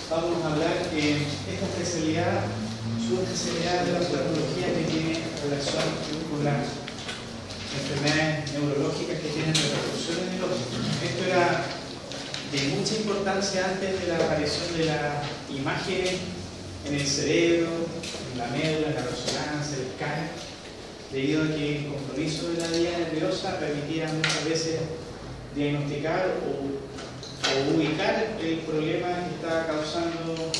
vamos a hablar de esta especialidad, su especialidad de la oftalmología que tiene relación con las enfermedades neurológicas que tienen repercusión en el ojo. Esto era de mucha importancia antes de la aparición de las imágenes en el cerebro, en la médula, en la resonancia, el escáner, debido a que el compromiso de la vía nerviosa permitía muchas veces diagnosticar o ubicar el problema que está causando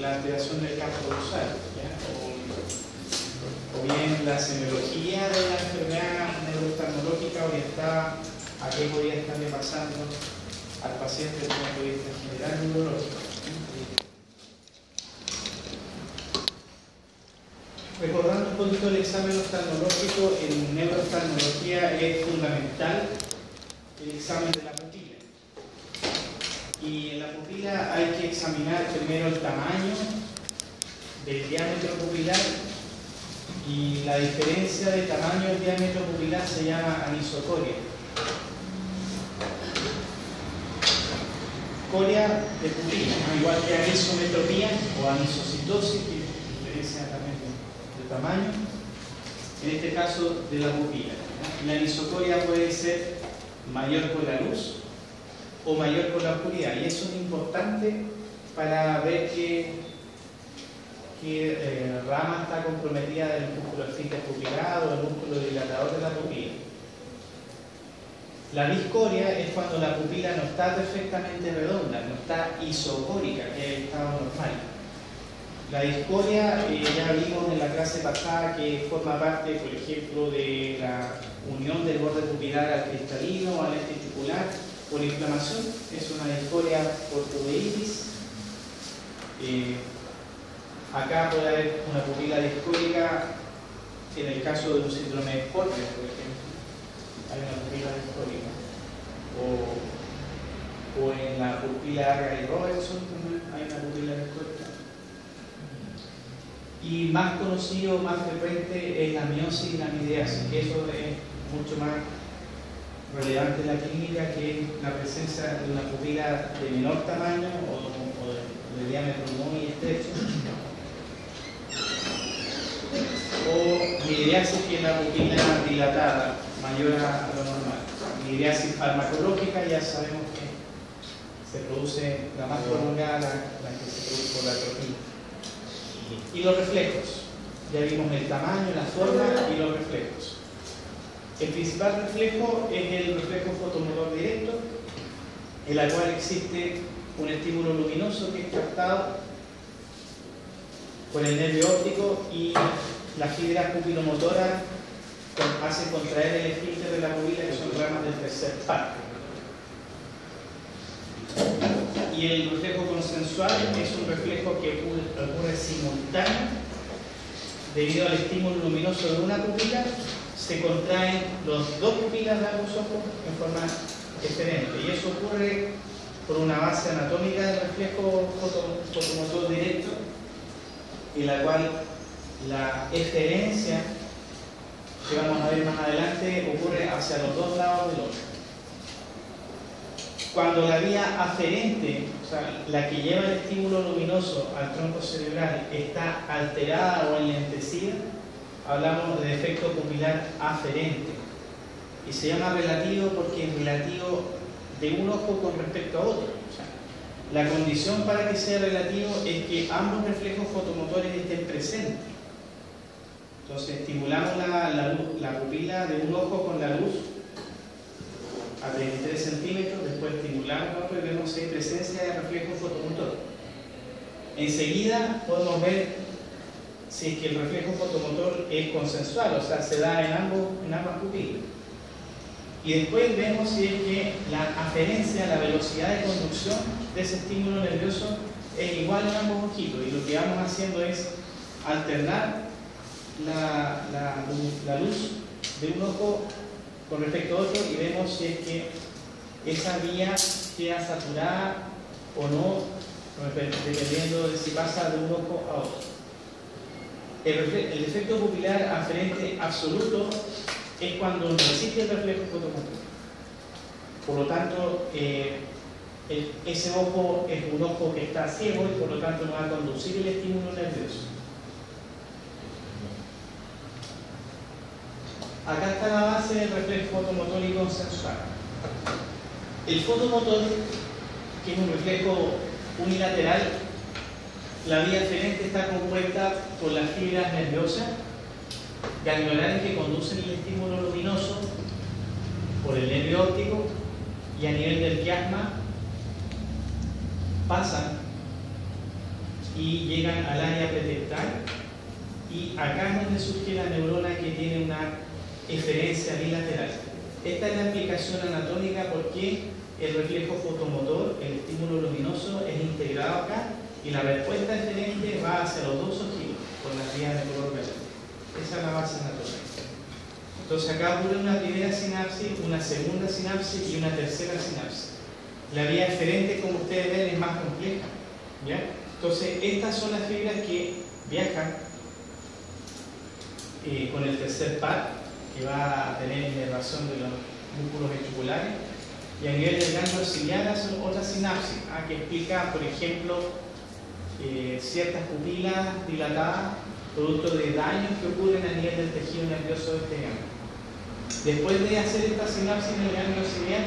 la alteración del campo causal, o bien la semiología de la enfermedad neurooftalmológica orientada a qué podría estarle pasando al paciente desde un punto de vista general neurológico. Recordando un poquito el examen oftalmológico, en neurooftalmología es fundamental el examen de la pupila. Y en la pupila hay que examinar primero el tamaño del diámetro pupilar, y la diferencia de tamaño del diámetro pupilar se llama anisocoria. Coria de pupila, ¿no? Igual que anisometropía o anisocitosis, que diferencia también de tamaño, en este caso de la pupila, ¿no? La anisocoria puede ser mayor con la luz o mayor con la oscuridad, y eso es importante para ver qué rama está comprometida del músculo esfínter pupilar o el músculo dilatador de la pupila. La discoria es cuando la pupila no está perfectamente redonda, no está isocórica, que es el estado normal. La discoria, ya vimos en la clase pasada que forma parte, por ejemplo, de la unión del borde pupilar al cristalino o al testicular por inflamación. Es una discoria por uveitis. Acá puede haber una pupila discórica en el caso de un síndrome de Porter, por ejemplo. Hay una pupila discórica. O en la pupila Argyll-Robertson también hay una pupila discórica. Y más conocido, más frecuente es la miosis y la midriasis, que eso es mucho más relevante en la clínica, que es la presencia de una pupila de menor tamaño o de diámetro muy estrecho, o midriasis, que es la pupila dilatada, mayor a lo normal. Midriasis farmacológica, ya sabemos que se produce la más prolongada, la que se produce por la atropina. Y los reflejos, ya vimos el tamaño, la forma y los reflejos. El principal reflejo es el reflejo fotomotor directo, en la cual existe un estímulo luminoso que es captado por el nervio óptico, y las fibras pupilomotoras hacen contraer el esfínter de la pupila, que son ramas del tercer par. Y el reflejo consensual es un reflejo que ocurre simultáneo. Debido al estímulo luminoso de una pupila, se contraen los dos pupilas de ambos ojos en forma diferente, y eso ocurre por una base anatómica del reflejo fotomotor directo, en la cual la eferencia, que vamos a ver más adelante, ocurre hacia los dos lados del ojo. Cuando la vía aferente, o sea, la que lleva el estímulo luminoso al tronco cerebral, está alterada o enlentecida, hablamos de defecto pupilar aferente. Y se llama relativo porque es relativo de un ojo con respecto a otro. O sea, la condición para que sea relativo es que ambos reflejos fotomotores estén presentes. Entonces, estimulamos la pupila de un ojo con la luz a 33 centímetros, después estimulamos el otro y vemos si hay presencia de reflejo fotomotor. Enseguida podemos ver si es que el reflejo fotomotor es consensual, o sea, se da en ambas pupilas. Y después vemos si es que la aferencia, la velocidad de conducción de ese estímulo nervioso es igual en ambos ojitos, y lo que vamos haciendo es alternar la luz de un ojo con respecto a otro, y vemos si es que esa vía queda saturada o no, dependiendo de si pasa de un ojo a otro. El defecto pupilar aferente absoluto es cuando no existe el reflejo fotomotor. Por lo tanto, ese ojo es un ojo que está ciego y por lo tanto no va a conducir el estímulo nervioso. Acá está la base del reflejo fotomotor y consensual. El fotomotor, que es un reflejo unilateral, la vía aferente está compuesta por las fibras nerviosas ganglionares que conducen el estímulo luminoso por el nervio óptico y a nivel del quiasma pasan y llegan al área pretectal, y acá es donde surge la neurona que tiene una eferencia bilateral. Esta es la explicación anatómica por qué el reflejo fotomotor, el estímulo luminoso, es integrado acá y la respuesta eferente va hacia los dos ojitos por las vías de color verde. Esa es la base anatómica. Entonces acá ocurre una primera sinapsis, una segunda sinapsis y una tercera sinapsis. La vía eferente, como ustedes ven, es más compleja, ¿ya? Entonces estas son las fibras que viajan con el tercer par, que va a tener inervación de los músculos ventriculares, y a nivel del ganglio ciliar son otras sinapsis, que explica, por ejemplo, ciertas pupilas dilatadas producto de daños que ocurren a nivel del tejido nervioso de este ganglio. Después de hacer esta sinapsis en el ganglio ciliar,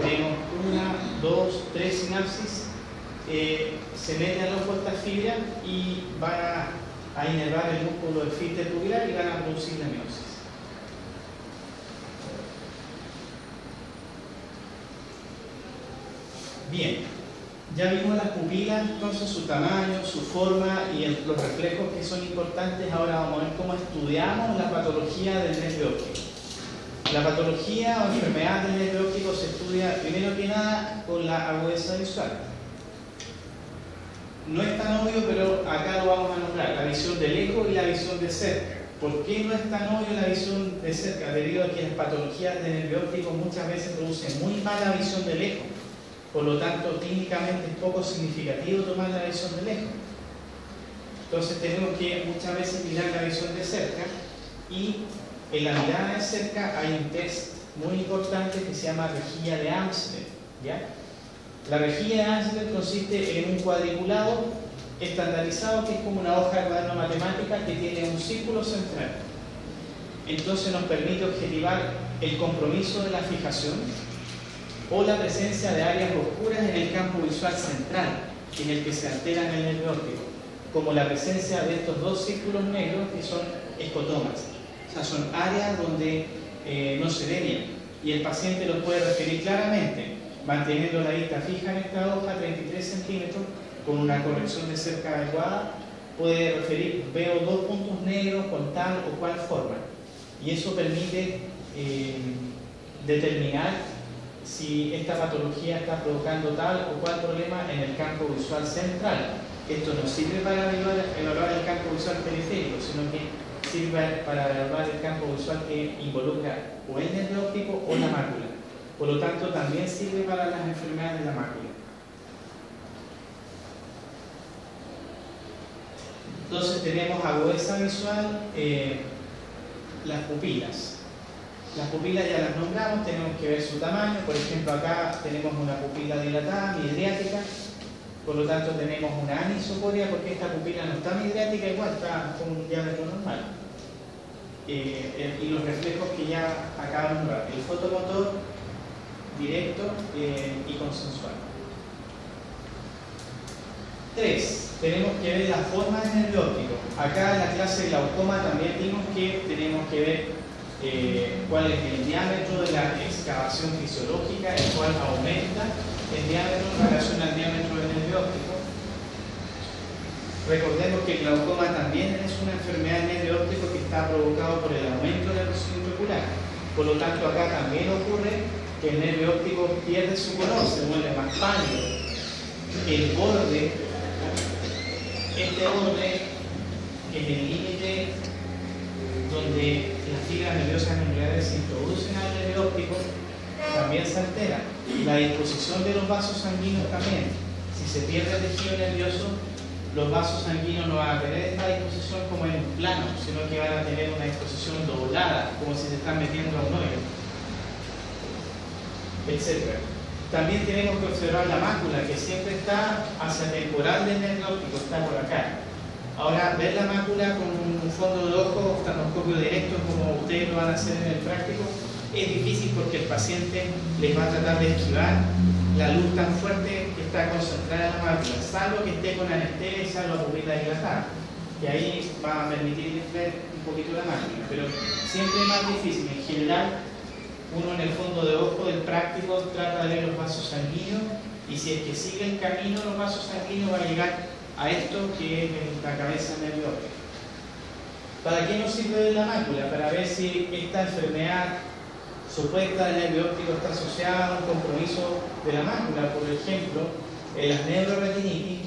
tenemos 1, 2, 3 sinapsis, se mete al ojo esta fibra y van a inervar el músculo esfínter pupilar y van a producir la miosis. Bien, ya vimos las pupilas, entonces su tamaño, su forma y los reflejos que son importantes. Ahora vamos a ver cómo estudiamos la patología del nervio óptico. La patología o enfermedad del nervio óptico se estudia primero que nada con la agudeza visual. No es tan obvio, pero acá lo vamos a nombrar: la visión de lejos y la visión de cerca. ¿Por qué no es tan obvio la visión de cerca? Debido a que las patologías del nervio óptico muchas veces producen muy mala visión de lejos. Por lo tanto, clínicamente es poco significativo tomar la visión de lejos. Entonces tenemos que muchas veces mirar la visión de cerca, y en la mirada de cerca hay un test muy importante que se llama rejilla de Amsler, ¿ya? La rejilla de Amsler consiste en un cuadriculado estandarizado que es como una hoja de cuaderno matemática que tiene un círculo central. Entonces nos permite objetivar el compromiso de la fijación o la presencia de áreas oscuras en el campo visual central, en el que se alteran el nervio óptico, como la presencia de estos dos círculos negros que son escotomas. O sea, son áreas donde no se ve bien, y el paciente los puede referir claramente, manteniendo la vista fija en esta hoja, 33 centímetros, con una corrección de cerca adecuada. Puede referir: veo dos puntos negros con tal o cual forma, y eso permite determinar si esta patología está provocando tal o cual problema en el campo visual central. Esto no sirve para evaluar el campo visual periférico, sino que sirve para evaluar el campo visual que involucra o el nervio óptico o la mácula. Por lo tanto, también sirve para las enfermedades de la mácula. Entonces tenemos agudeza visual, las pupilas. Las pupilas ya las nombramos, tenemos que ver su tamaño. Por ejemplo, acá tenemos una pupila dilatada, midriática, por lo tanto tenemos una anisocoria porque esta pupila no está midriática, igual está con un diámetro normal. Y los reflejos que ya acabamos de nombrar: el fotomotor, directo y consensual. 3. Tenemos que ver la forma del nervio óptico. Acá en la clase de glaucoma también vimos que tenemos que ver cuál es el diámetro de la excavación fisiológica, el cual aumenta el diámetro en relación al diámetro del nervio óptico. Recordemos que el glaucoma también es una enfermedad del nervio óptico que está provocado por el aumento de la presión intraocular. Por lo tanto, acá también ocurre que el nervio óptico pierde su color, se vuelve más pálido. El borde, este borde, que es el límite donde las fibras nerviosas ganglionares se introducen al nervio óptico, también se altera. La disposición de los vasos sanguíneos también. Si se pierde el tejido nervioso, los vasos sanguíneos no van a tener esta disposición como en un plano, sino que van a tener una disposición doblada, como si se están metiendo a un hoyo, etc. También tenemos que observar la mácula, que siempre está hacia temporal del nervio óptico, está por acá. Ahora, ver la mácula con un fondo de ojo, oftalmoscopio directo, como ustedes lo van a hacer en el práctico, es difícil porque el paciente les va a tratar de esquivar la luz tan fuerte que está concentrada en la mácula, salvo que esté con anestesia y salvo la pupila dilatada, que ahí va a permitirles ver un poquito la mácula, pero siempre es más difícil. En general, uno en el fondo de ojo del práctico trata de ver los vasos sanguíneos, y si es que sigue el camino de los vasos sanguíneos va a llegar a esto que es la cabeza nervio óptica. ¿Para qué nos sirve la mácula? Para ver si esta enfermedad supuesta del nervio óptico está asociada a un compromiso de la mácula. Por ejemplo, en las neuroretinitis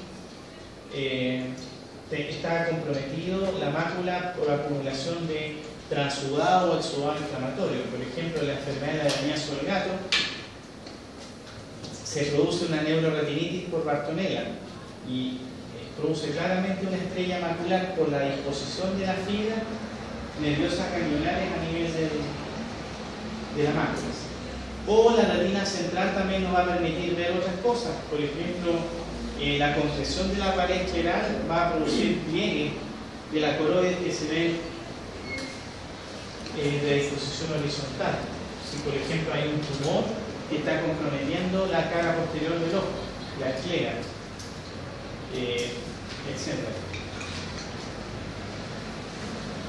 está comprometido la mácula por acumulación de transudado o exudado inflamatorio. Por ejemplo, en la enfermedad de arañazo del gato se produce una neuroretinitis por Bartonella y produce claramente una estrella macular por la disposición de las fibras nerviosas ganglionares a nivel de la mácula. O la retina central también nos va a permitir ver otras cosas. Por ejemplo, la compresión de la pared escleral va a producir pliegue de la coroides que se ven de disposición horizontal. Si por ejemplo hay un tumor que está comprometiendo la cara posterior del ojo, la esclera, etc.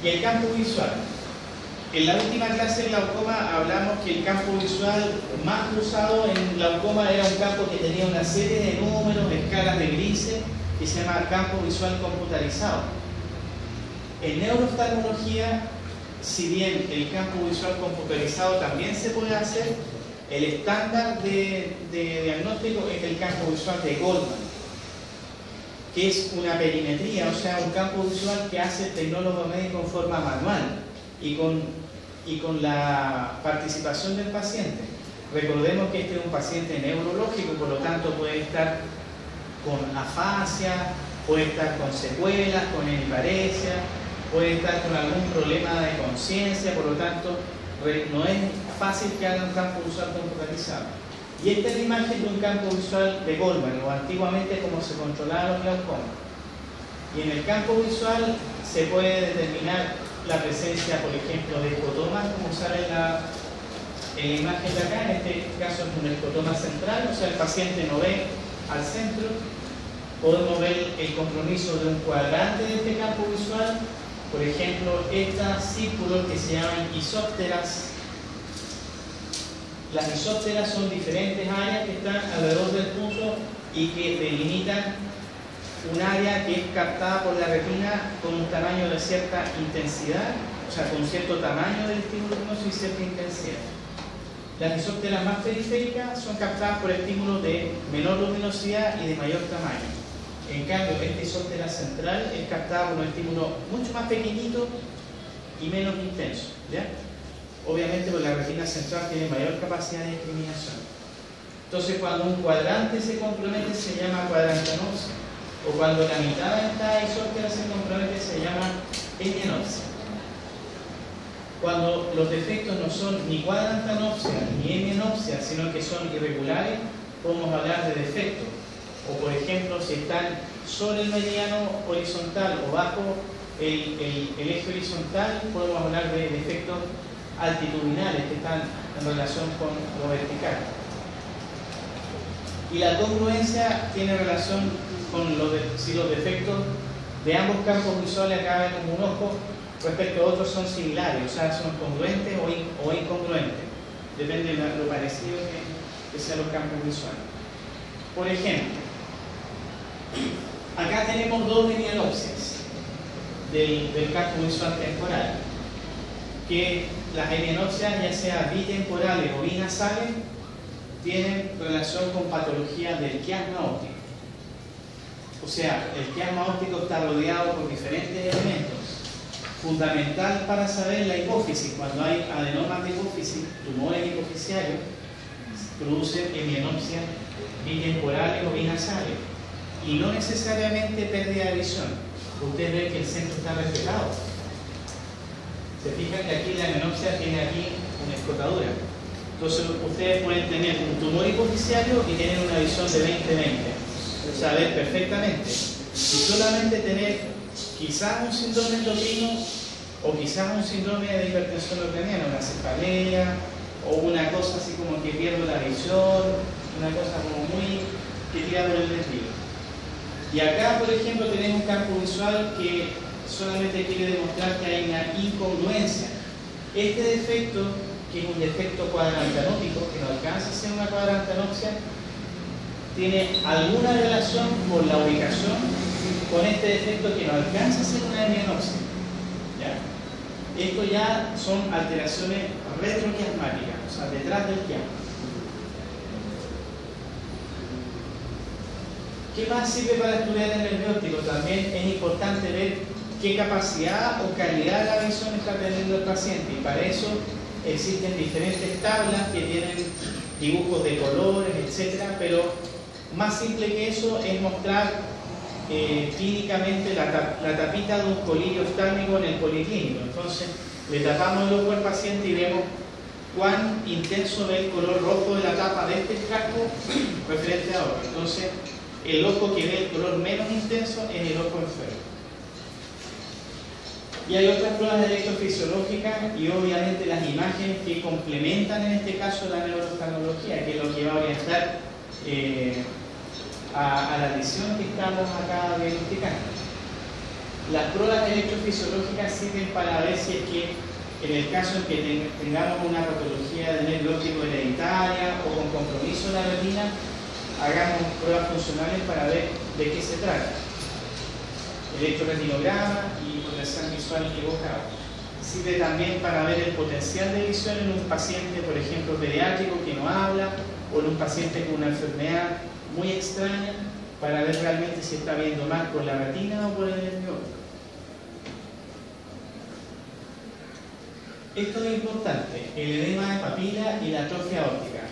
Y el campo visual. En la última clase de glaucoma hablamos que el campo visual más usado en glaucoma era un campo que tenía una serie de números, escalas de grises, que se llama campo visual computarizado. En neurooftalmología, si bien el campo visual computarizado también se puede hacer, el estándar de diagnóstico es el campo visual de Goldman, que es una perimetría, o sea, un campo visual que hace el tecnólogo médico en forma manual y con la participación del paciente. Recordemos que este es un paciente neurológico, por lo tanto puede estar con afasia, puede estar con secuelas, con hemiparesia, puede estar con algún problema de conciencia, por lo tanto no es fácil que haga un campo visual computarizado. Y esta es la imagen de un campo visual de Goldman, o antiguamente como se controlaban los glaucomas. Y en el campo visual se puede determinar la presencia, por ejemplo, de escotomas, como sale en la imagen de acá. En este caso es un escotoma central, o sea, el paciente no ve al centro. Podemos ver el compromiso de un cuadrante de este campo visual. Por ejemplo, estos círculos que se llaman isópteras. Las isópteras son diferentes áreas que están alrededor del punto y que delimitan un área que es captada por la retina con un tamaño de cierta intensidad, o sea, con cierto tamaño del estímulo luminoso y cierta intensidad. Las isópteras más periféricas son captadas por estímulos de menor luminosidad y de mayor tamaño. En cambio, esta isóptera central es captada por un estímulo mucho más pequeñito y menos intenso, ¿ya? Obviamente, porque la retina central tiene mayor capacidad de discriminación. Entonces, cuando un cuadrante se compromete, se llama cuadrantanopsia. O cuando la mitad de esta isóptera se compromete, se llama hemianopsia. Cuando los defectos no son ni cuadrantanopsia ni hemianopsia, sino que son irregulares, podemos hablar de defectos. O por ejemplo, si están sobre el mediano horizontal o bajo el eje horizontal, podemos hablar de defectos altitudinales que están en relación con lo vertical. Y la congruencia tiene relación con si los defectos de ambos campos visuales acaban como un ojo respecto a otros son similares, o sea, son congruentes o incongruentes. Depende de lo parecido que sean los campos visuales. Por ejemplo, acá tenemos dos hemianopsias del campo visual temporal, que las hemianopsias, ya sea bitemporales o binasales, tienen relación con patologías del quiasma óptico. O sea, el quiasma óptico está rodeado por diferentes elementos. Fundamental para saber la hipófisis, cuando hay adenomas de hipófisis, tumores hipofisiarios, producen hemianopsias bitemporales o binasales. Y no necesariamente pérdida de visión. Ustedes ven que el centro está respetado. Se fijan que aquí la hemianopsia tiene aquí una escotadura. Entonces ustedes pueden tener un tumor hipoficiario y tener una visión de 20/20, o sea, ver perfectamente, y solamente tener quizás un síndrome endocrino o quizás un síndrome de hipertensión ucraniana, una cefalea o una cosa así como que pierdo la visión, una cosa como muy que tira por el desvío. Y acá, por ejemplo, tenemos un campo visual que solamente quiere demostrar que hay una incongruencia. Este defecto, que es un defecto cuadrantanópico, que no alcanza a ser una cuadrantanopsia, tiene alguna relación con la ubicación con este defecto que no alcanza a ser una hemianopsia. ¿Ya? Esto ya son alteraciones retroquiasmáticas, o sea, detrás del quiasma. ¿Qué más sirve para estudiar el nervio óptico? También es importante ver qué capacidad o calidad de la visión está teniendo el paciente, y para eso existen diferentes tablas que tienen dibujos de colores, etcétera, pero más simple que eso es mostrar clínicamente la tapita de un colirio oftálmico en el policlínico. Entonces le tapamos el ojo al paciente y vemos cuán intenso ve el color rojo de la tapa de este frasco referente a otro. Entonces el ojo que ve el color menos intenso es el ojo enfermo. Y hay otras pruebas electrofisiológicas y obviamente las imágenes que complementan en este caso la neurooftalmología, que es lo que va a orientar a la lesión que estamos acá diagnosticando. Las pruebas electrofisiológicas sirven para ver si es que en el caso en que tengamos una patología de nervio óptico hereditaria o con compromiso de la retina, hagamos pruebas funcionales para ver de qué se trata. Electroretinograma y potencial visual equivocado. Sirve también para ver el potencial de visión en un paciente, por ejemplo, pediátrico que no habla, o en un paciente con una enfermedad muy extraña, para ver realmente si está viendo más por la retina o por el nervio óptico. Esto es importante, el edema de papila y la atrofia óptica.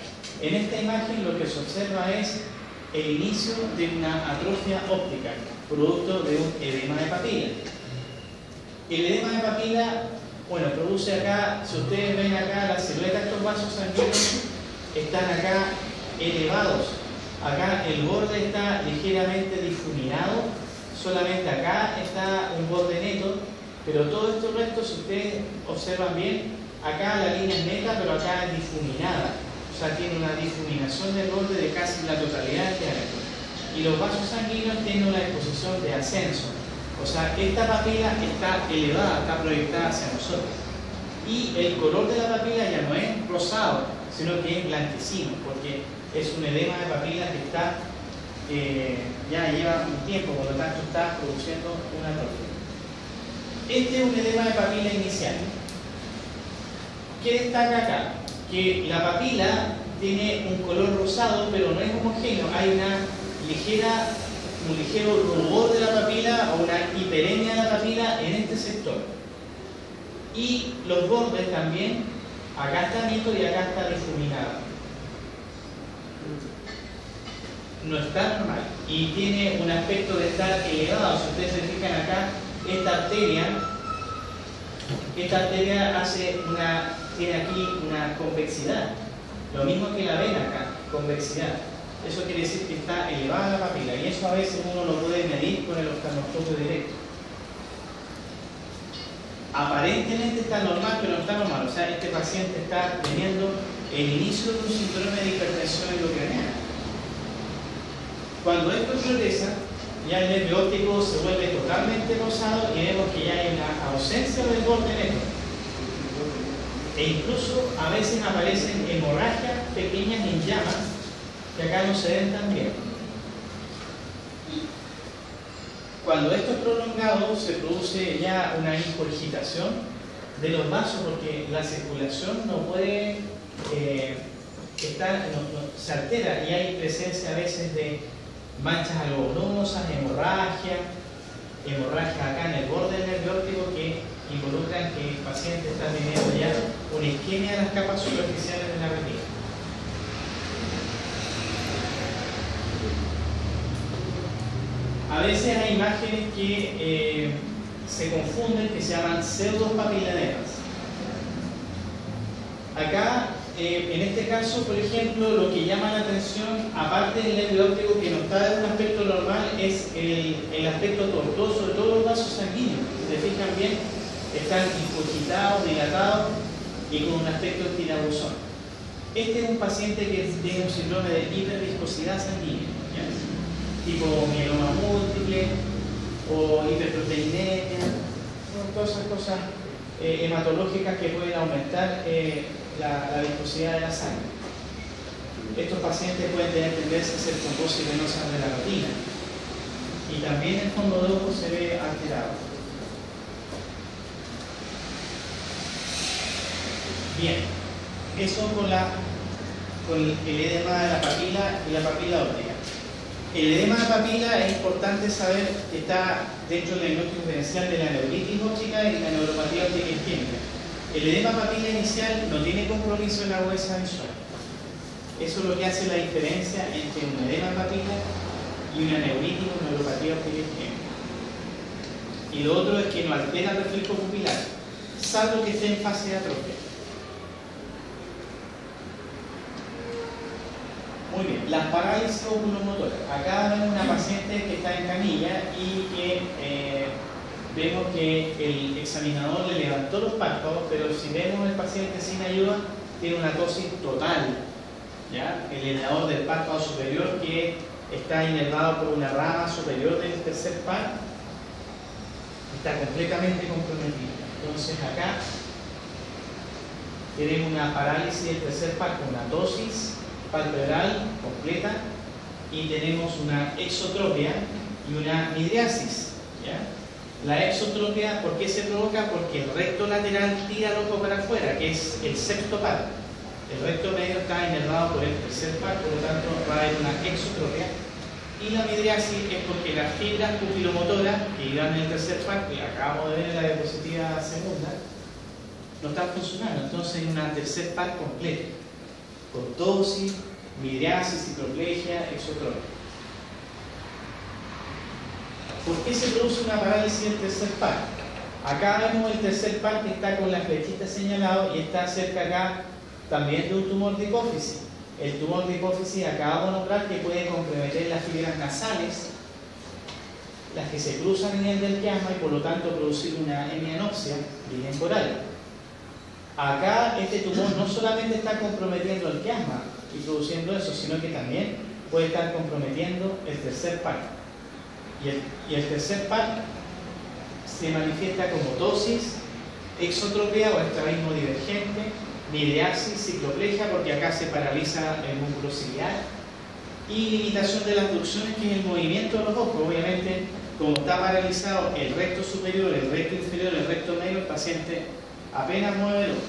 En esta imagen lo que se observa es el inicio de una atrofia óptica, producto de un edema de papila. El edema de papila, bueno, produce acá, si ustedes ven acá la silueta de estos vasos sanguíneos, están acá elevados. Acá el borde está ligeramente difuminado, solamente acá está un borde neto, pero todo esto resto, si ustedes observan bien, acá la línea es neta, pero acá es difuminada. O sea, tiene una difuminación del borde de casi la totalidad del diámetro. Y los vasos sanguíneos tienen una exposición de ascenso. O sea, esta papila está elevada, está proyectada hacia nosotros. Y el color de la papila ya no es rosado, sino que es blanquecino, porque es un edema de papila que está, ya lleva un tiempo, por lo tanto está produciendo una atrofia. Este es un edema de papila inicial. ¿Qué destaca acá? Que la papila tiene un color rosado, pero no es homogéneo. Hay un ligero rubor de la papila o una hiperemia de la papila en este sector. Y los bordes también, acá está neto y acá está difuminado. No está normal. Y tiene un aspecto de estar elevado. Si ustedes se fijan acá, esta arteria tiene aquí una convexidad. Lo mismo que la vena acá, convexidad. Eso quiere decir que está elevada la papila, y eso a veces uno lo puede medir con el oftalmoscopio directo. Aparentemente está normal, pero no está normal. O sea, este paciente está teniendo el inicio de un síndrome de hipertensión endocraniana. Cuando esto progresa, ya el nervio óptico se vuelve totalmente rosado y vemos que ya hay una ausencia del borde neto. E incluso a veces aparecen hemorragias pequeñas en llamas que acá no se ven tan bien. Cuando esto es prolongado, se produce ya una ingurgitación de los vasos, porque la circulación no puede se altera, y hay presencia a veces de manchas algodonosas, hemorragia acá en el borde del nervio óptico, que involucran que el paciente está teniendo ya una isquemia de las capas superficiales de la retina. A veces hay imágenes que se confunden, que se llaman pseudopapilademas. Acá en este caso, por ejemplo, lo que llama la atención, aparte del nervio óptico que no está en un aspecto normal, es el aspecto tortuoso de todos los vasos sanguíneos. Si se fijan bien, están incurgitados, dilatados y con un aspecto estirabuzón. Este es un paciente que tiene un síndrome de hiperviscosidad sanguínea, ¿ya? Tipo mieloma múltiple o hiperproteinemia, todas esas cosas hematológicas que pueden aumentar la viscosidad de la sangre. Estos pacientes pueden tener tendencia a ser trombosis venosa de la retina y también el fondo de ojo se ve alterado. Bien, eso con el edema de la papila y la papila óptica. El edema de papila es importante saber que está dentro del diagnóstico diferencial de la neuritis óptica y la neuropatía óptica isquémica. El edema papila inicial no tiene compromiso en la agudeza visual. Eso es lo que hace la diferencia entre un edema papila y una neuritis o neuropatía óptica isquémica. Y lo otro es que no altera el reflejo pupilar, salvo que esté en fase de atrofia. Muy bien, las parálisis oculomotoras. Acá vemos una paciente que está en camilla y que vemos que el examinador le levantó los párpados, pero si vemos el paciente sin ayuda, tiene una tosis total, ¿ya? El elevador del párpado superior que está inervado por una rama superior del tercer par está completamente comprometido. Entonces acá tenemos una parálisis del tercer par con una tosis palpebral completa y tenemos una exotropia y una midriasis, ¿ya? La exotropia, ¿por qué se provoca? Porque el recto lateral tira el ojo para afuera, que es el sexto par. El recto medio está inervado por el tercer par, por lo tanto va a haber una exotropia. Y la midriasis es porque las fibras pupilomotoras que irán en el tercer par, que acabamos de ver en la diapositiva segunda, no están funcionando. Entonces hay una tercer par completa, con tosis, midriasis, cicloplegia, exotropia. ¿Por qué se produce una parálisis del tercer par? Acá vemos el tercer par que está con la flechita señalado y está cerca acá también de un tumor de hipófisis. El tumor de hipófisis acabamos de nombrar que puede comprometer las fibras nasales, las que se cruzan en el del quiasma y por lo tanto producir una hemianopsia bitemporal. Acá este tumor no solamente está comprometiendo el quiasma y produciendo eso, sino que también puede estar comprometiendo el tercer par. Y el tercer par se manifiesta como tosis, exotropia o estrabismo divergente, midriasis, cicloplegia, porque acá se paraliza el músculo ciliar, y limitación de las abducciones, que es el movimiento de los ojos. Obviamente, como está paralizado el recto superior, el recto inferior, el recto medio, el paciente apenas mueve el ojo.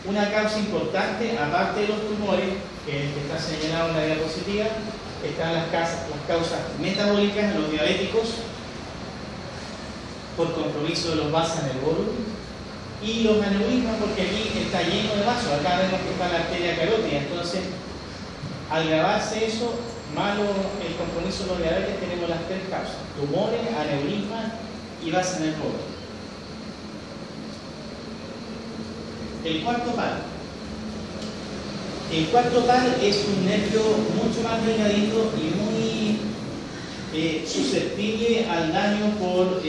Una causa importante, aparte de los tumores, que está señalado en la diapositiva, están las causas metabólicas en los diabéticos por compromiso de los vasos nervorum y los aneurismas, porque aquí está lleno de vasos. Acá vemos que está la arteria carótida. Entonces, al grabarse eso, malo el compromiso de los diabetes, tenemos las tres causas: tumores, aneurismas y vasos nervorum. El cuarto par. El cuarto par es un nervio mucho más delgadito y muy susceptible al daño por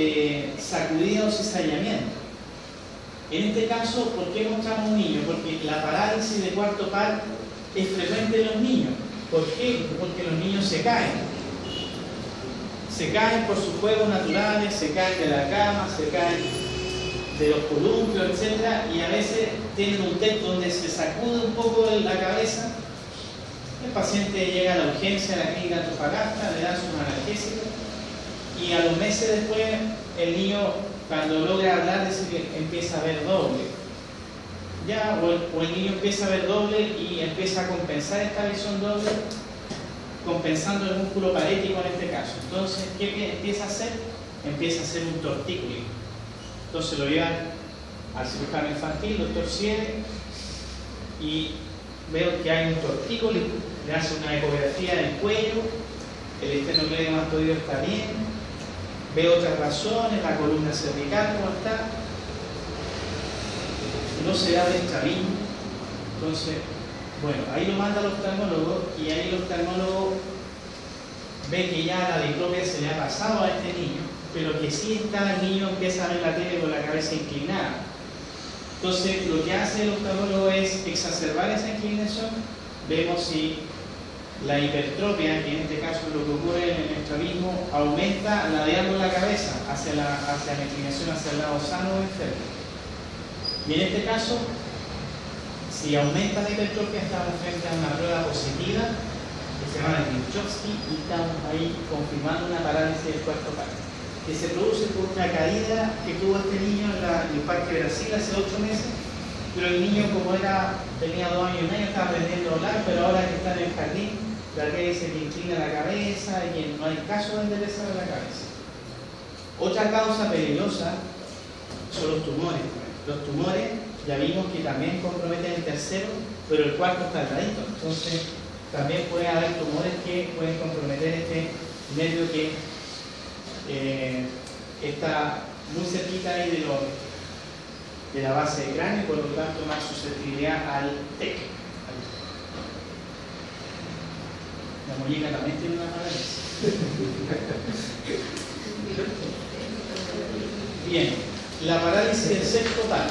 sacudida o cizallamiento. En este caso, ¿por qué mostramos un niño? Porque la parálisis de cuarto par es frecuente en los niños. ¿Por qué? Porque los niños se caen. Se caen por sus juegos naturales, se caen de la cama, se caen de los columpios, etc. Y a veces tienen un TEC donde se sacude un poco la cabeza. El paciente llega a la urgencia, a la clínica Antofagasta, le dan sus analgésicos y a los meses después el niño, cuando logra hablar, dice que empieza a ver doble. Ya, o el niño empieza a ver doble y empieza a compensar esta visión doble, compensando el músculo parético en este caso. Entonces, ¿qué empieza a hacer? Empieza a hacer un tortícolis. Entonces lo llevan al cirujano infantil, doctor Ciede, y veo que hay un tortícolis, le hace una ecografía del cuello, el esternocleidomastoideo está bien, veo otras razones, la columna cervical, ¿cómo está? No se da de estrabismo, Entonces, bueno, ahí lo manda al oftalmólogo y ahí el oftalmólogo ve que ya la diplopia se le ha pasado a este niño, pero que sí está, el niño empieza a ver la tele con la cabeza inclinada. Entonces, lo que hace el oftalmólogo es exacerbar esa inclinación. Vemos si la hipertropia, que en este caso es lo que ocurre en el estrabismo, aumenta ladeando la cabeza hacia la inclinación hacia el lado sano o enfermo. Y en este caso, si aumenta la hipertrofia, estamos frente a una prueba positiva que se llama Minkowski y estamos ahí confirmando una parálisis del cuarto par, que se produce por una caída que tuvo este niño en el Parque Brasil hace 8 meses, pero el niño, como tenía 2 años y medio, estaba aprendiendo a hablar, pero ahora que está en el jardín, la que dice que inclina la cabeza y que no hay caso de enderezar la cabeza. Otra causa peligrosa son los tumores. Los tumores ya vimos que también comprometen el tercero, pero el cuarto está al ladito. Entonces también puede haber tumores que pueden comprometer este nervio que está muy cerquita ahí de la base del cráneo y por lo tanto más susceptibilidad al TEC. La muñeca también tiene una parálisis. Bien, la parálisis del sexto par.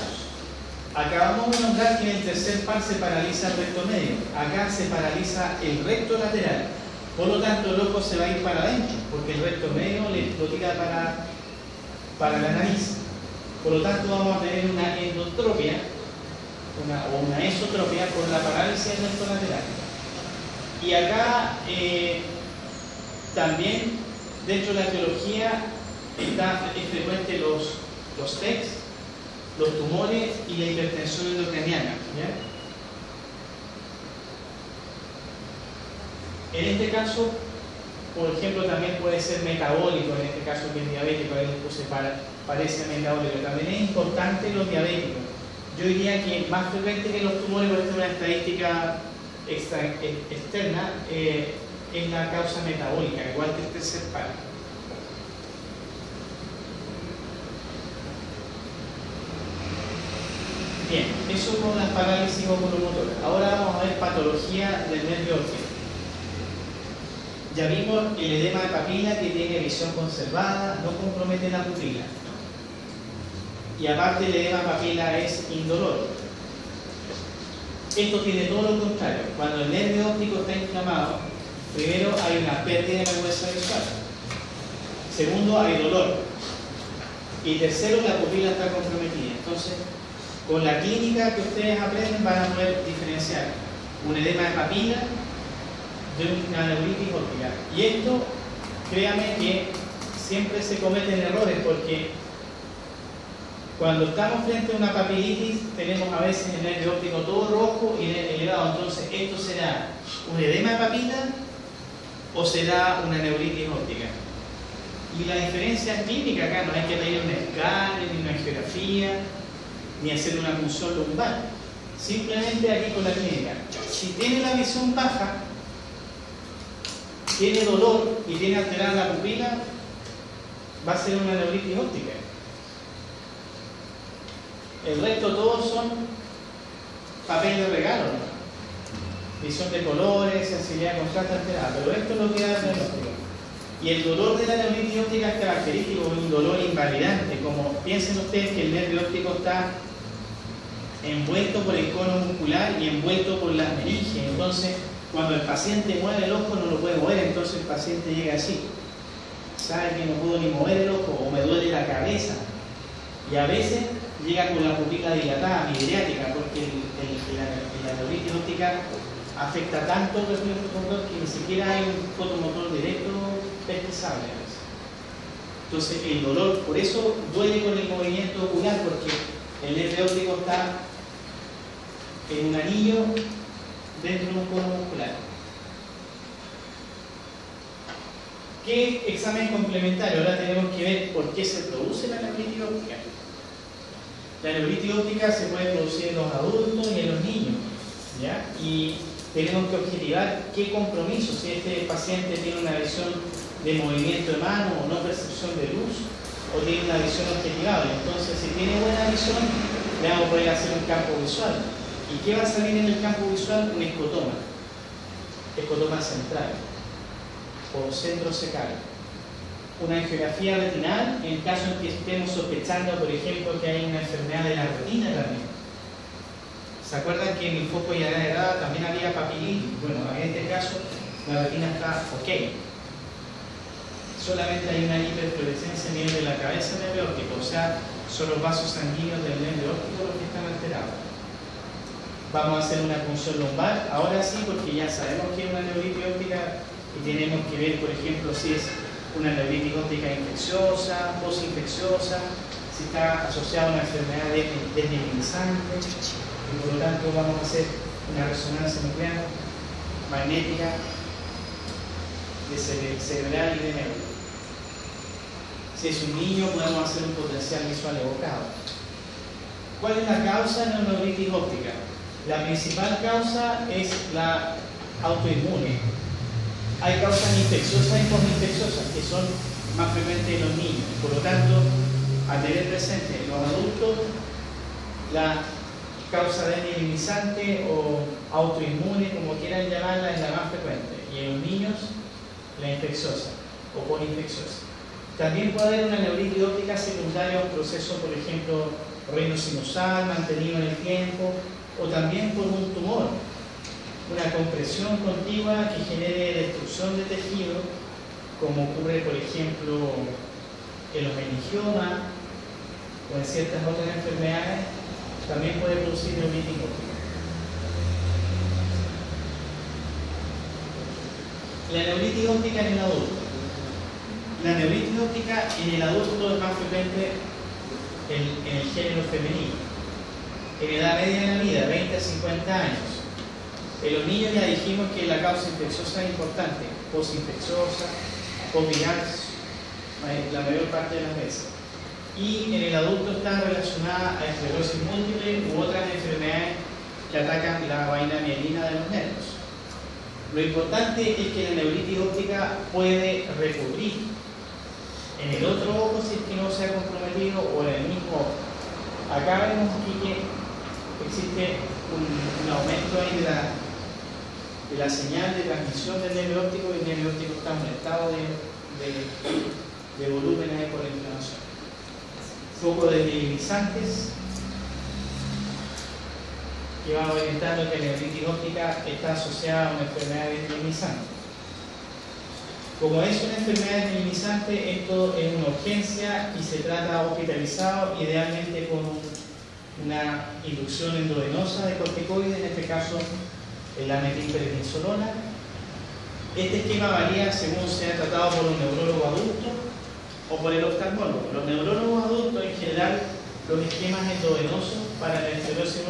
Acabamos de nombrar que en el tercer par se paraliza el recto medio. Acá se paraliza el recto lateral. Por lo tanto, el ojo se va a ir para adentro, porque el recto medio lo tira para la nariz. Por lo tanto, vamos a tener una endotropia o una esotropia por la parálisis del recto lateral. Y acá también dentro de la etiología es frecuente los TECs, los tumores y la hipertensión endocraniana. En este caso, por ejemplo, también puede ser metabólico, en este caso que es diabético, ahí les puse parece metabólico. También es importante los diabéticos. Yo diría que más frecuente que los tumores, por ejemplo, una estadística externa, es la causa metabólica, igual que el tercer par. Bien, eso con las parálisis oculomotoras. Ahora vamos a ver patología del nervio óptico. Ya vimos el edema de papila que tiene visión conservada, no compromete la pupila. Y aparte el edema de papila es indoloro. Esto tiene todo lo contrario. Cuando el nervio óptico está inflamado, primero hay una pérdida de la agudeza visual. Segundo, hay dolor. Y tercero, la pupila está comprometida. Entonces, con la clínica que ustedes aprenden van a poder diferenciar un edema de papila de una neuritis óptica. Y esto, créanme que siempre se cometen errores porque cuando estamos frente a una papilitis tenemos a veces el nervio óptico todo rojo y elevado. Entonces, ¿esto será un edema de papila o será una neuritis óptica? Y la diferencia clínica acá no hay que pedir un escáner, ni una angiografía, ni hacer una punción lumbar. Simplemente aquí con la clínica. Si tiene la visión baja, tiene dolor y tiene alterada la pupila, va a ser una neuritis óptica. El resto todos son papel de regalo, ¿no? Visión de colores, sensibilidad de contraste alterada, pero esto es lo que da el diagnóstico. Y el dolor de la neuritis óptica es característico, un dolor invalidante, como piensen ustedes que el nervio óptico está envuelto por el cono muscular y envuelto por las meninges. Entonces, cuando el paciente mueve el ojo no lo puede mover, entonces el paciente llega así. Sabe que no puedo ni mover el ojo o me duele la cabeza. Y a veces llega con la pupila dilatada, midriática, porque la neuritis óptica afecta tanto el reflejo fotomotor que ni siquiera hay un fotomotor directo pesquisable a veces. Entonces el dolor, por eso duele con el movimiento ocular, porque el nervio óptico está en un anillo dentro de un cono muscular. ¿Qué examen complementario? Ahora tenemos que ver por qué se produce la neuritis óptica. La neuritis óptica se puede producir en los adultos y en los niños, ¿ya? Y tenemos que objetivar qué compromiso, si este paciente tiene una visión de movimiento de mano o no percepción de luz, o tiene una visión objetivable. Entonces, si tiene buena visión, le vamos a poder hacer un campo visual. Y ¿Y qué va a salir en el campo visual? Un escotoma central o centrocecal. Una angiografía retinal en caso en que estemos sospechando, por ejemplo, que hay una enfermedad de la retina también. ¿Se acuerdan que en el foco y agrada también había papilitis? Bueno, en este caso la retina está ok. Solamente hay una hiperfluorescencia a nivel de la cabeza del nervio óptico, o sea, son los vasos sanguíneos del nervio óptico los que están alterados. Vamos a hacer una punción lumbar, ahora sí, porque ya sabemos que es una neuritis óptica y tenemos que ver, por ejemplo, si es una neuritis óptica infecciosa, posinfecciosa, si está asociada a una enfermedad desmielizante, y por lo tanto vamos a hacer una resonancia nuclear magnética de cerebral y de neuro. Si es un niño, podemos hacer un potencial visual evocado. ¿Cuál es la causa de la neuritis óptica? La principal causa es la autoinmune. Hay causas infecciosas y postinfecciosas que son más frecuentes en los niños. Por lo tanto, al tener presente en los adultos, la causa desmielinizante o autoinmune, como quieran llamarla, es la más frecuente. Y en los niños, la infecciosa o postinfecciosa. También puede haber una neuritis óptica secundaria a un proceso, por ejemplo, reino sinusal mantenido en el tiempo, o también por un tumor, una compresión continua que genere destrucción de tejido, como ocurre, por ejemplo, en los meningiomas o en ciertas otras enfermedades, también puede producir neuritis óptica. La neuritis óptica en el adulto. La neuritis óptica en el adulto es más frecuente en el género femenino. En edad media de la vida, 20 a 50 años. En los niños ya dijimos que la causa infecciosa es importante, posinfecciosa, posviral, la mayor parte de las veces. Y en el adulto está relacionada a esclerosis múltiple u otras enfermedades que atacan la vaina mielina de los nervios. Lo importante es que la neuritis óptica puede recurrir en el otro ojo si es que no se ha comprometido o en el mismo ojo. Acá vemos aquí que existe un aumento ahí de la señal de transmisión del nervio óptico, y el nervio óptico está en un estado de volumen ahí por la inflamación. Foco de desmielinizantes que va orientando que la neuritis óptica está asociada a una enfermedad desmielinizante. Como es una enfermedad desmielinizante, esto es una urgencia y se trata hospitalizado, idealmente con una inducción endovenosa de corticoides, en este caso la metilprednisolona. Este esquema varía según sea tratado por un neurólogo adulto o por el oftalmólogo. Los neurólogos adultos, en general, los esquemas endovenosos para la esclerosis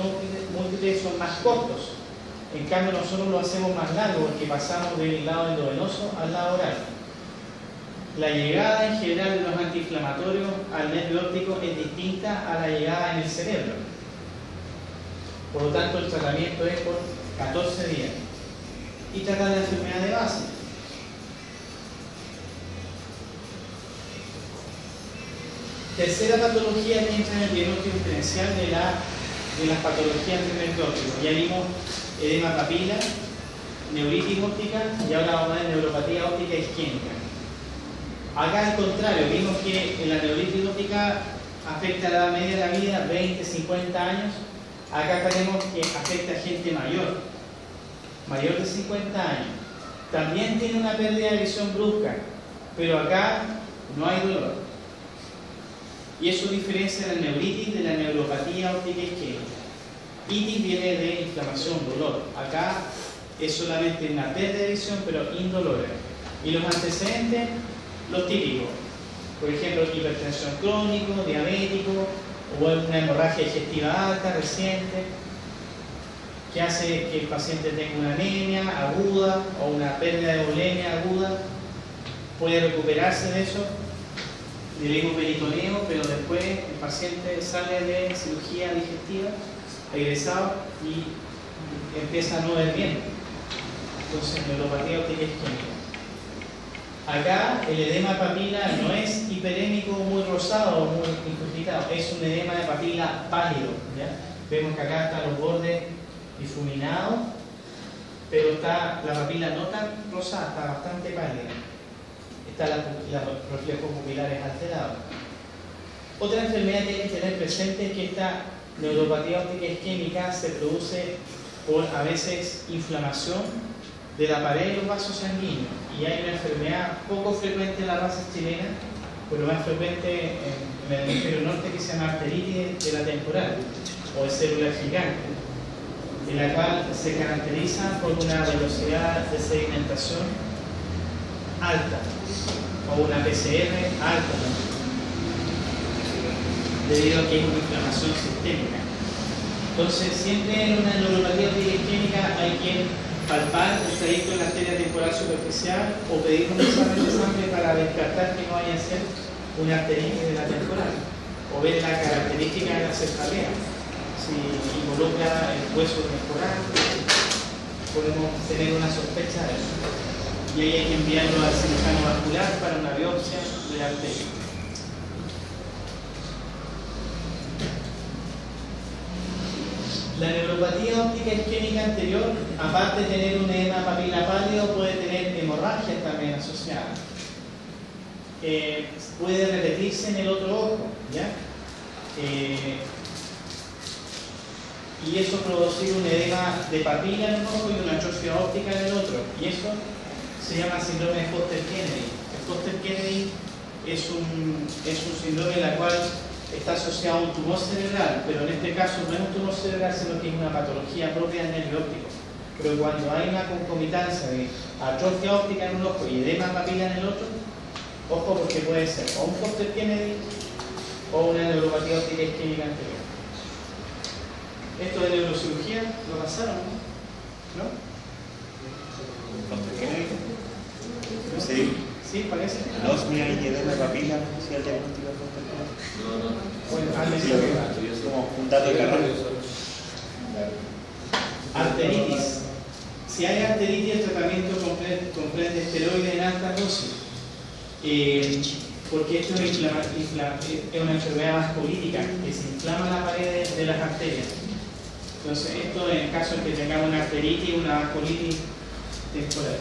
múltiple son más cortos. En cambio, nosotros lo hacemos más largo porque pasamos del lado endovenoso al lado oral. La llegada en general de los antiinflamatorios al nervio óptico es distinta a la llegada en el cerebro. Por lo tanto, el tratamiento es por 14 días. Y trata la enfermedad de base. Tercera patología que entra en el diagnóstico diferencial de las patologías del nervio óptico. Ya vimos edema papila, neuritis óptica y ahora vamos a ver neuropatía óptica isquémica. Acá al contrario, vimos que en la neuritis óptica afecta a la edad media de la vida, 20, 50 años. Acá tenemos que afecta a gente mayor de 50 años. También tiene una pérdida de visión brusca, pero acá no hay dolor. Y eso diferencia la neuritis de la neuropatía óptica isquémica. Itis viene de inflamación, dolor. Acá es solamente una pérdida de visión, pero indolora. Y los antecedentes, los típicos. Por ejemplo, hipertensión crónico, diabético, o una hemorragia digestiva alta, reciente, que hace que el paciente tenga una anemia aguda o una pérdida de volemia aguda. Puede recuperarse de eso, del hemoperitoneo, pero después el paciente sale de cirugía digestiva, egresado, y empieza a no ver bien. Entonces, neuropatía óptica isquémica. Acá el edema de papila no es hiperémico muy rosado o muy incrustado, es un edema de papila pálido. ¿Ya? Vemos que acá están los bordes difuminado, pero está la papila no tan rosada, está bastante pálida. Están los reflejos pupilares alterados. Otra enfermedad que hay que tener presente es que esta neuropatía óptica isquémica se produce por a veces inflamación de la pared de los vasos sanguíneos, y hay una enfermedad poco frecuente en las razas chilenas, pero más frecuente en el hemisferio norte, que se llama arteritis de la temporal o de célula gigante, en la cual se caracteriza por una velocidad de sedimentación alta o una PCR alta también, debido a que es una inflamación sistémica. Entonces, siempre en una neuropatía óptica isquémica hay que palpar el trayecto de la arteria temporal superficial o pedir un examen de sangre para descartar que no vaya a ser una arteritis de la temporal, o ver la característica de la cefalea. Si involucra el hueso temporal, podemos tener una sospecha de eso. Y ahí hay que enviarlo al cirujano vascular para una biopsia de la arteria. La neuropatía óptica isquémica anterior, aparte de tener un edema papila pálido, puede tener hemorragias también asociadas. Puede repetirse en el otro ojo, ¿ya? Y eso producir un edema de papila en un ojo y una atrofia óptica en el otro. Y eso se llama síndrome de Foster-Kennedy. El Foster-Kennedy es un síndrome en el cual está asociado a un tumor cerebral, pero en este caso no es un tumor cerebral, sino que es una patología propia del nervio óptico. Pero cuando hay una concomitancia de atrofia óptica en un ojo y edema papila en el otro, ojo, porque puede ser o un Foster-Kennedy o una neuropatía óptica isquémica anterior. Esto de neurocirugía lo pasaron, ¿no? ¿Foster-Kennedy? Sí. Sí, parece. Anosmia y edema de papila, si el diagnóstico de Foster-Kennedy. Bueno, como un dato de carrera. Arteritis. Si hay arteritis, el tratamiento comprende esteroides en alta dosis. Porque esto es una enfermedad vasculítica, que se inflama la pared de las arterias. Entonces, esto en el caso de que tengamos una arteritis, una vasculitis temporal.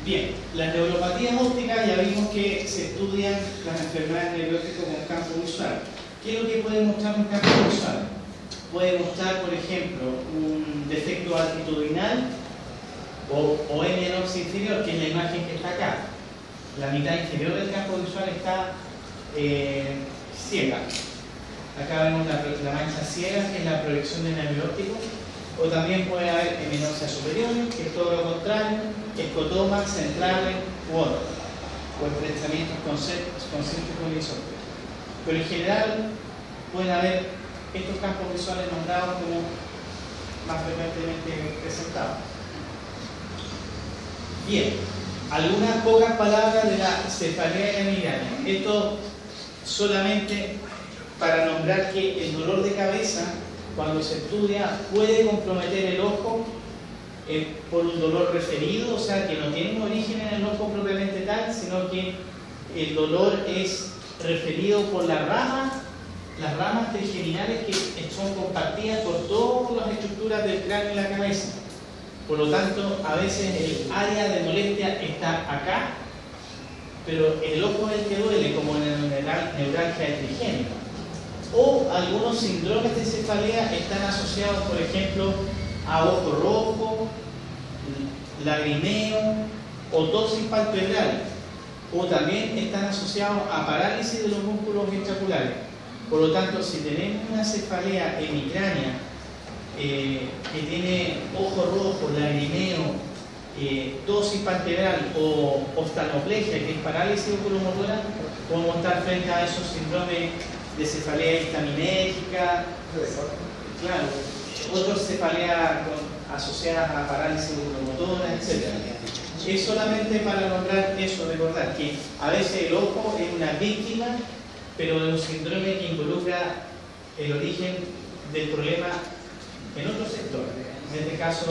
Bien, las neuropatías ópticas ya vimos que se estudian las enfermedades neuróticas con campo visual. ¿Qué es lo que puede mostrar un campo visual? Puede mostrar, por ejemplo, un defecto altitudinal o hemianopsia inferior, que es la imagen que está acá. La mitad inferior del campo visual está ciega. Acá vemos la mancha ciega, que es la proyección del nervio óptico. O también puede haber hemianopsia superior, que es todo lo contrario, escotomas centrales u otros, o estrechamientos concéntricos y isótopos. Pero en general pueden haber estos campos visuales nombrados como más frecuentemente presentados. Bien, algunas pocas palabras de la cefalea y la migraña. Esto solamente para nombrar que el dolor de cabeza, cuando se estudia, puede comprometer el ojo por un dolor referido, o sea, que no tiene un origen en el ojo propiamente tal, sino que el dolor es referido por las ramas trigeminales que son compartidas por todas las estructuras del cráneo y la cabeza. Por lo tanto, a veces el área de molestia está acá, pero el ojo es el que duele, como en el neuralgia trigémica. O algunos síndromes de cefalea están asociados, por ejemplo, a ojo rojo, lagrimeo o tosis palpebral, o también están asociados a parálisis de los músculos ventriculares. Por lo tanto, si tenemos una cefalea hemicránea que tiene ojo rojo, lagrimeo, tosis palpebral o oftalmoplegia, que es parálisis oculomotora, podemos estar frente a esos síndromes de cefalea histaminérgica, claro, otros cefalea asociadas a parálisis oculomotora, etc. Es solamente para nombrar eso, recordar que a veces el ojo es una víctima, pero de un síndrome que involucra el origen del problema en otro sector, en este caso,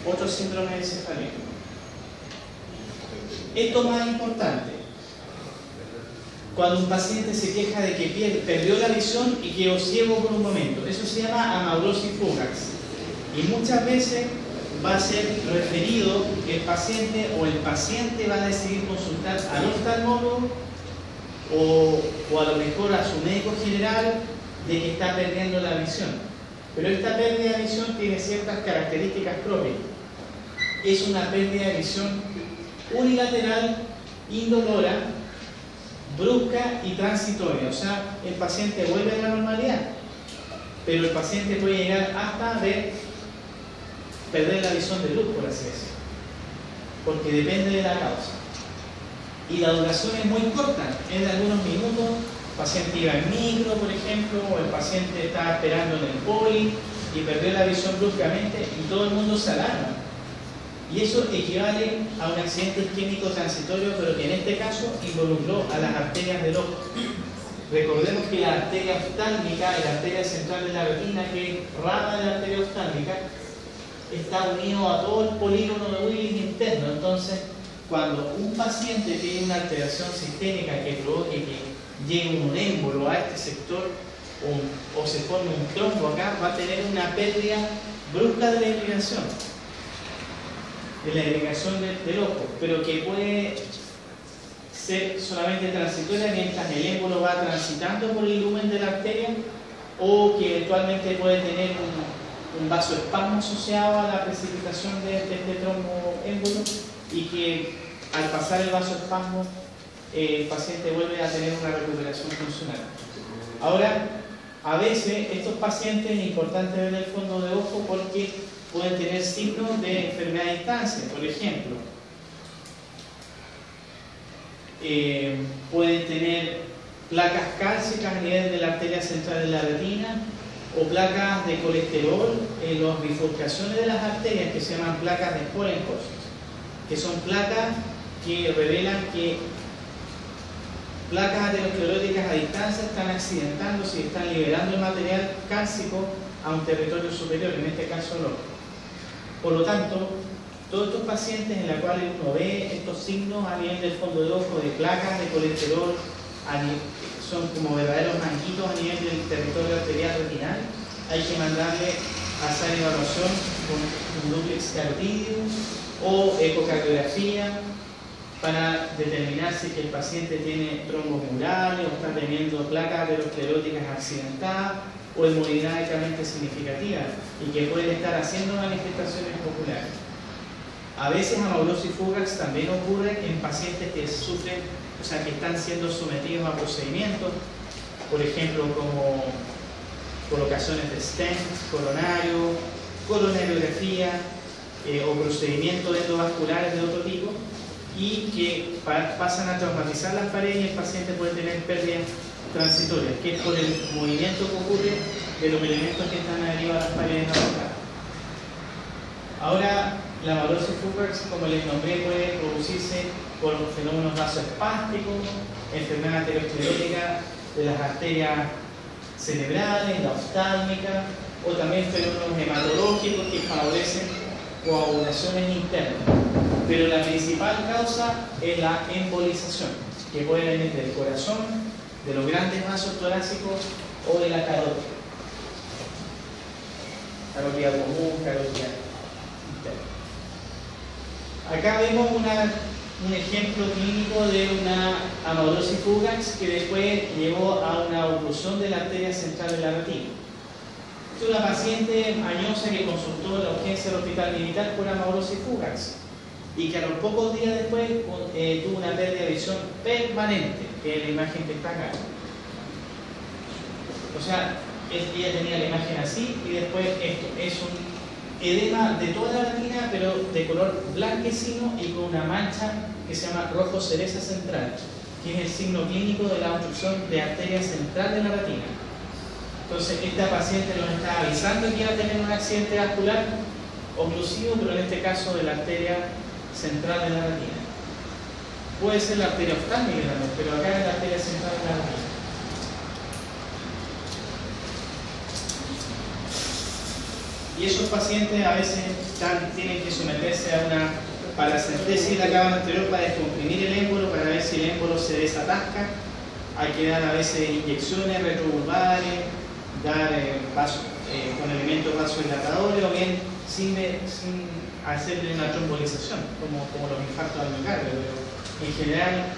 otro síndrome de cefalea. Esto más importante. cuando un paciente se queja de que perdió la visión y quedó ciego por un momento. Eso se llama amaurosis fugax. Y muchas veces va a ser referido el paciente o el paciente va a decidir consultar al oftalmólogo o a lo mejor a su médico general de que está perdiendo la visión. Pero esta pérdida de visión tiene ciertas características propias. Es una pérdida de visión unilateral, indolora, brusca y transitoria. O sea, el paciente vuelve a la normalidad, pero el paciente puede llegar hasta perder la visión de luz, por así decirlo, porque depende de la causa. Y la duración es muy corta, es de algunos minutos. El paciente iba en micro, por ejemplo, o el paciente estaba esperando en el poli y perdió la visión bruscamente y todo el mundo se alarma. Y eso equivale a un accidente isquémico transitorio, pero que en este caso involucró a las arterias del ojo. Recordemos que la arteria oftálmica y la arteria central de la retina, que es rama de la arteria oftálmica, está unido a todo el polígono de Willis interno. Entonces, cuando un paciente tiene una alteración sistémica que provoque que llegue un émbolo a este sector o se forme un trombo acá, va a tener una pérdida brusca de la irrigación. Del ojo, pero que puede ser solamente transitoria mientras el émbolo va transitando por el lumen de la arteria, o que eventualmente puede tener un vasoespasmo asociado a la precipitación de este tromboémbolo, y que al pasar el vasoespasmo el paciente vuelve a tener una recuperación funcional. Ahora, a veces estos pacientes es importante ver el fondo de ojo porque pueden tener signos de enfermedad a distancia. Por ejemplo, pueden tener placas cálcicas a nivel de la arteria central de la retina, o placas de colesterol en las bifurcaciones de las arterias, que se llaman placas de Sporenhoff, que son placas que revelan que placas ateroscleróticas a distancia están accidentándose y están liberando el material cálcico a un territorio superior, en este caso el ojo. Por lo tanto, todos estos pacientes en los cuales uno ve estos signos a nivel del fondo de ojo, de placas de colesterol, son como verdaderos manguitos a nivel del territorio arterial retinal, hay que mandarle a hacer evaluación con un duplex carotídeo o ecocardiografía para determinar si el paciente tiene trombos murales o está teniendo placas ateroscleróticas accidentadas o hemodinamicamente significativas y que pueden estar haciendo manifestaciones oculares. A veces amaurosis fugax también ocurre en pacientes que sufren, o sea, que están siendo sometidos a procedimientos, por ejemplo, como colocaciones de stent coronario, coronariografía o procedimientos endovasculares de otro tipo, y que pasan a traumatizar las paredes y el paciente puede tener pérdidas transitorias, que es por el movimiento que ocurre de los elementos que están adheridos a las paredes afectadas. Ahora, la amaurosis fugax, como les nombré, puede producirse por fenómenos vasoespásticos, enfermedad aterosclerótica de las arterias cerebrales, la oftálmica, o también fenómenos hematológicos que favorecen coagulaciones internas. Pero la principal causa es la embolización, que puede venir del corazón, de los grandes vasos torácicos o de la carótida. Carótida común, carótida interna. Acá vemos un ejemplo clínico de una amaurosis fugax que después llevó a una oclusión de la arteria central de la retina. Es una paciente añosa que consultó en la urgencia del hospital militar por amaurosis fugax y que a los pocos días después tuvo una pérdida de visión permanente, que es la imagen que está acá. O sea, ella tenía la imagen así y después esto. Es un edema de toda la retina, pero de color blanquecino y con una mancha que se llama rojo cereza central, que es el signo clínico de la obstrucción de arteria central de la retina. Entonces, esta paciente nos está avisando que iba a tener un accidente vascular oclusivo, pero en este caso de la arteria central de la retina. Puede ser la arteria oftálmica también, pero acá es la arteria central de la retina. Y esos pacientes a veces tienen que someterse a una paracentesis de la cámara anterior para descomprimir el émbolo, para ver si el émbolo se desatasca hay que dar a veces inyecciones retrobulbares, dar con elementos vasodilatadores o bien sin hacerle una trombolización, como los infartos al miocardio, pero en general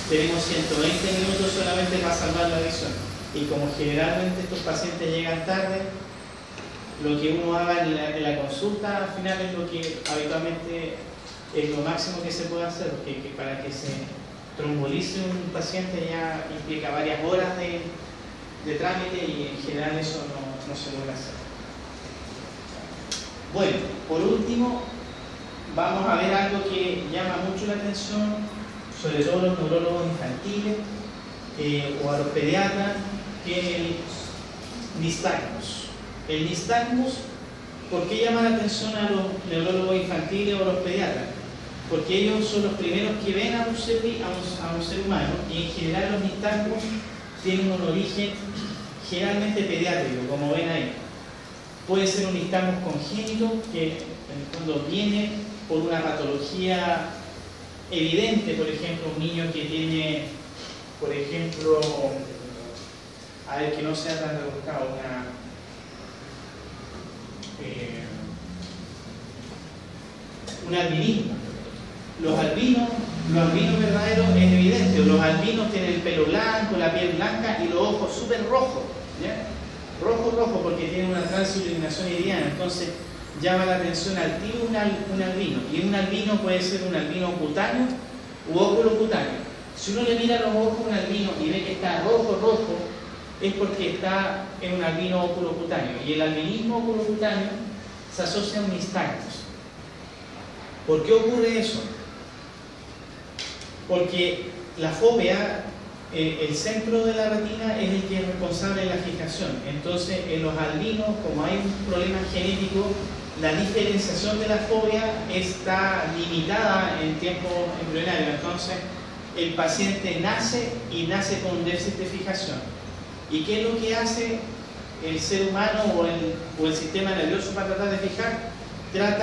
tenemos 120 minutos solamente para salvar la visión. Y como generalmente estos pacientes llegan tarde, lo que uno haga en la consulta al final es lo que habitualmente es lo máximo que se puede hacer, porque para que se trombolice un paciente ya implica varias horas de trámite y en general eso no se logra hacer. Bueno, por último, vamos a ver algo que llama mucho la atención, sobre todo a los neurólogos infantiles o a los pediatras, que es el nistagmus. El nistagmus, ¿por qué llama la atención a los neurólogos infantiles o a los pediatras? Porque ellos son los primeros que ven a un ser humano y en general los nistagmus tienen un origen generalmente pediátrico, como ven ahí. Puede ser un nistagmus congénito que en el fondo viene por una patología evidente, por ejemplo, un niño que tiene, por ejemplo, a ver que no sea tan rebuscado, un albinismo. Los albinos verdaderos es evidente. Los albinos tienen el pelo blanco, la piel blanca y los ojos súper rojos, ¿ya? Rojo, porque tienen una transiluminación iridiana. Entonces llama la atención al tiro un albino. Y un albino puede ser un albino cutáneo u oculocutáneo. Si uno le mira los ojos a un albino y ve que está rojo, es porque está en un albino oculocutáneo. Y el albinismo oculocutáneo se asocia a un nistagmus. ¿Por qué ocurre eso? Porque la fóvea, el centro de la retina es el que es responsable de la fijación. Entonces, en los albinos, como hay un problema genético, la diferenciación de la fóvea está limitada en tiempo embrionario. Entonces, el paciente nace con un déficit de fijación. ¿Y qué es lo que hace el ser humano o el sistema nervioso para tratar de fijar? Trata